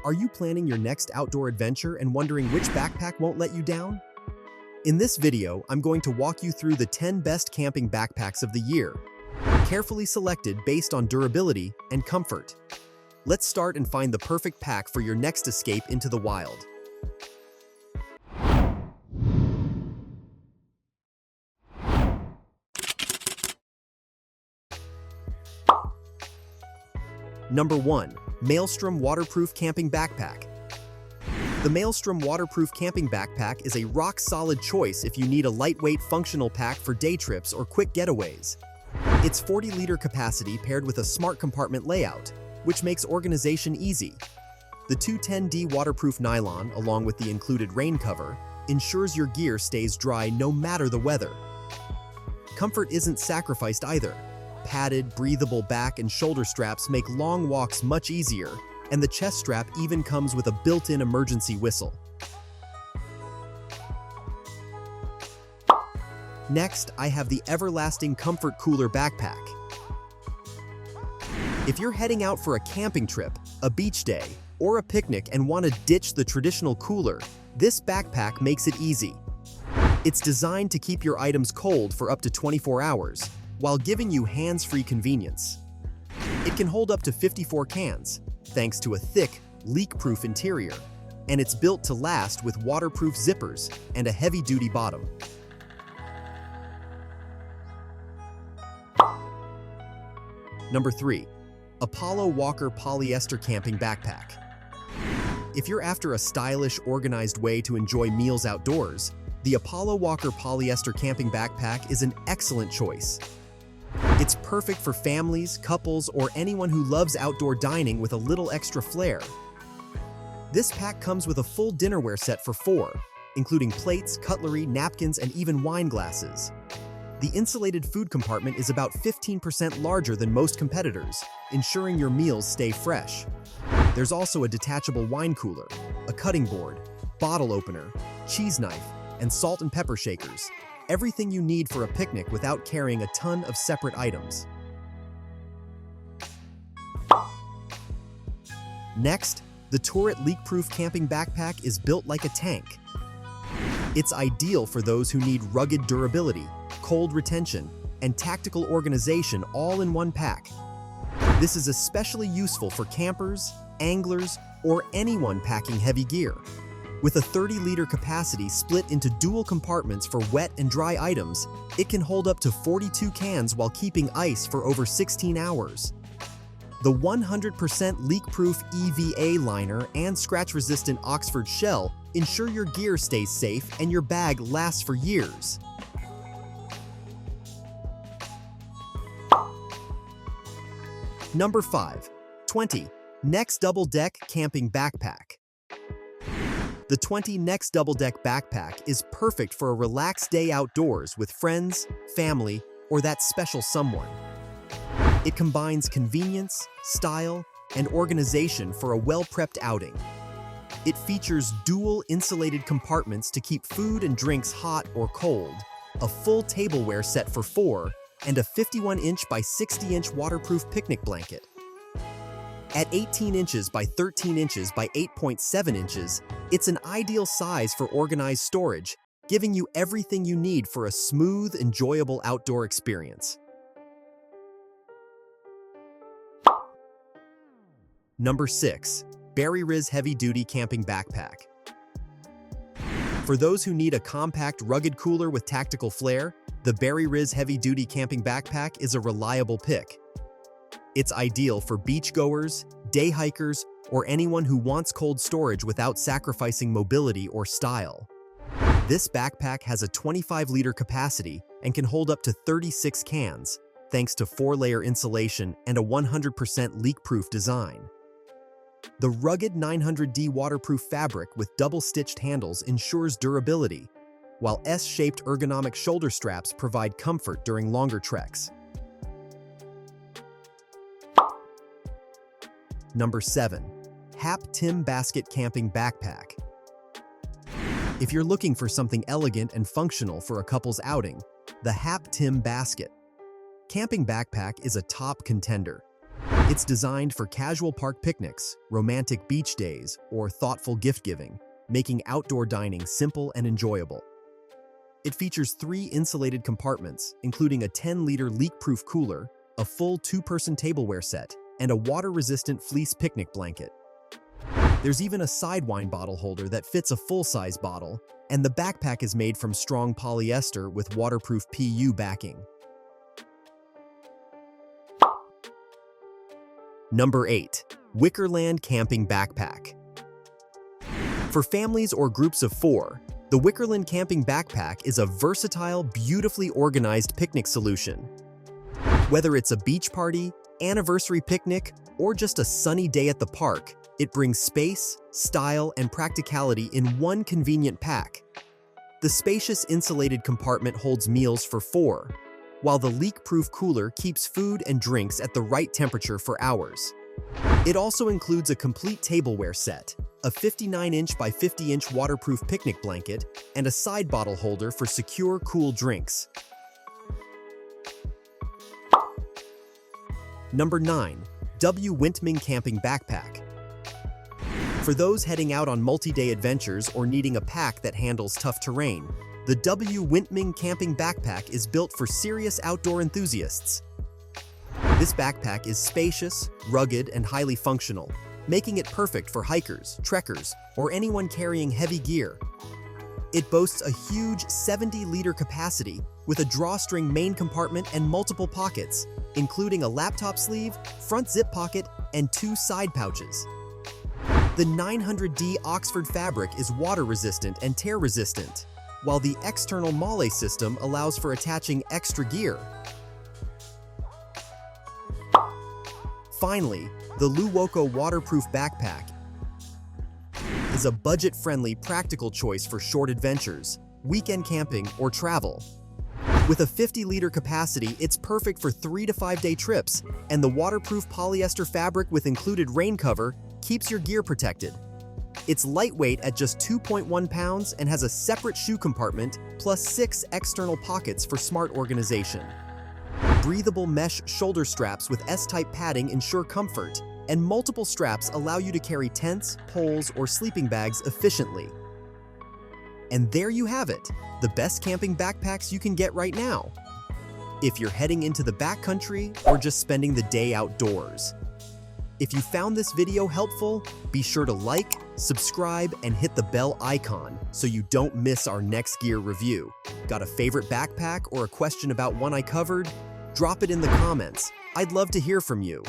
Are you planning your next outdoor adventure and wondering which backpack won't let you down? In this video, I'm going to walk you through the 10 best camping backpacks of the year, carefully selected based on durability and comfort. Let's start and find the perfect pack for your next escape into the wild. Number 1. Maelstrom Waterproof Camping Backpack. The Maelstrom Waterproof Camping Backpack is a rock-solid choice if you need a lightweight, functional pack for day trips or quick getaways. Its 40-liter capacity paired with a smart compartment layout, which makes organization easy. The 210D waterproof nylon, along with the included rain cover, ensures your gear stays dry no matter the weather. Comfort isn't sacrificed either. Padded, breathable back and shoulder straps make long walks much easier, and the chest strap even comes with a built-in emergency whistle. Next, I have the Everlasting Comfort Cooler Backpack. If you're heading out for a camping trip, a beach day, or a picnic and want to ditch the traditional cooler, this backpack makes it easy. It's designed to keep your items cold for up to 24 hours, while giving you hands-free convenience. It can hold up to 54 cans, thanks to a thick, leak-proof interior, and it's built to last with waterproof zippers and a heavy-duty bottom. Number 3. Apollo Walker Polyester Camping Backpack. If you're after a stylish, organized way to enjoy meals outdoors, the Apollo Walker Polyester Camping Backpack is an excellent choice. It's perfect for families, couples, or anyone who loves outdoor dining with a little extra flair. This pack comes with a full dinnerware set for 4, including plates, cutlery, napkins, and even wine glasses. The insulated food compartment is about 15% larger than most competitors, ensuring your meals stay fresh. There's also a detachable wine cooler, a cutting board, bottle opener, cheese knife, and salt and pepper shakers. Everything you need for a picnic without carrying a ton of separate items. Next, the TOURIT leak-proof camping backpack is built like a tank. It's ideal for those who need rugged durability, cold retention, and tactical organization all in one pack. This is especially useful for campers, anglers, or anyone packing heavy gear. With a 30-liter capacity split into dual compartments for wet and dry items, it can hold up to 42 cans while keeping ice for over 16 hours. The 100% leak-proof EVA liner and scratch-resistant Oxford shell ensure your gear stays safe and your bag lasts for years. Number 5. TwentyNext Double Deck Camping Backpack. The TwentyNext Double Deck Backpack is perfect for a relaxed day outdoors with friends, family, or that special someone. It combines convenience, style, and organization for a well-prepped outing. It features dual insulated compartments to keep food and drinks hot or cold, a full tableware set for 4, and a 51-inch by 60-inch waterproof picnic blanket. At 18 inches by 13 inches by 8.7 inches, it's an ideal size for organized storage, giving you everything you need for a smooth, enjoyable outdoor experience. Number 6. BERRYRIZZ Heavy Duty Camping Backpack. For those who need a compact, rugged cooler with tactical flair, the BERRYRIZZ Heavy Duty Camping Backpack is a reliable pick. It's ideal for beachgoers, day hikers, or anyone who wants cold storage without sacrificing mobility or style. This backpack has a 25-liter capacity and can hold up to 36 cans, thanks to 4-layer insulation and a 100% leak-proof design. The rugged 900D waterproof fabric with double-stitched handles ensures durability, while S-shaped ergonomic shoulder straps provide comfort during longer treks. Number 7. Hap Tim Basket Camping Backpack. If you're looking for something elegant and functional for a couple's outing, the Hap Tim Basket Camping Backpack is a top contender. It's designed for casual park picnics, romantic beach days, or thoughtful gift-giving, making outdoor dining simple and enjoyable. It features 3 insulated compartments, including a 10-liter leak-proof cooler, a full 2-person tableware set, and a water-resistant fleece picnic blanket. There's even a side wine bottle holder that fits a full-size bottle, and the backpack is made from strong polyester with waterproof PU backing. Number 8. WICKERLAND Camping Backpack. For families or groups of 4, the WICKERLAND Camping Backpack is a versatile, beautifully organized picnic solution. Whether it's a beach party, anniversary picnic, or just a sunny day at the park, it brings space, style, and practicality in one convenient pack. The spacious insulated compartment holds meals for 4, while the leak-proof cooler keeps food and drinks at the right temperature for hours. It also includes a complete tableware set, a 59-inch by 50-inch waterproof picnic blanket, and a side bottle holder for secure, cool drinks. Number 9. WINTMING Camping Backpack. For those heading out on multi-day adventures or needing a pack that handles tough terrain, the WINTMING Camping Backpack is built for serious outdoor enthusiasts. This backpack is spacious, rugged, and highly functional, making it perfect for hikers, trekkers, or anyone carrying heavy gear. It boasts a huge 70-liter capacity with a drawstring main compartment and multiple pockets, including a laptop sleeve, front zip pocket, and 2 side pouches. The 900D Oxford fabric is water-resistant and tear-resistant, while the external MOLLE system allows for attaching extra gear. Finally, the Loowoko waterproof backpack is a budget-friendly, practical choice for short adventures, weekend camping, or travel. With a 50-liter capacity, it's perfect for 3 to 5-day trips, and the waterproof polyester fabric with included rain cover keeps your gear protected. It's lightweight at just 2.1 pounds and has a separate shoe compartment plus 6 external pockets for smart organization. Breathable mesh shoulder straps with S-type padding ensure comfort, and multiple straps allow you to carry tents, poles, or sleeping bags efficiently. And there you have it, the best camping backpacks you can get right now. If you're heading into the backcountry or just spending the day outdoors. If you found this video helpful, be sure to like, subscribe, and hit the bell icon so you don't miss our next gear review. Got a favorite backpack or a question about one I covered? Drop it in the comments. I'd love to hear from you.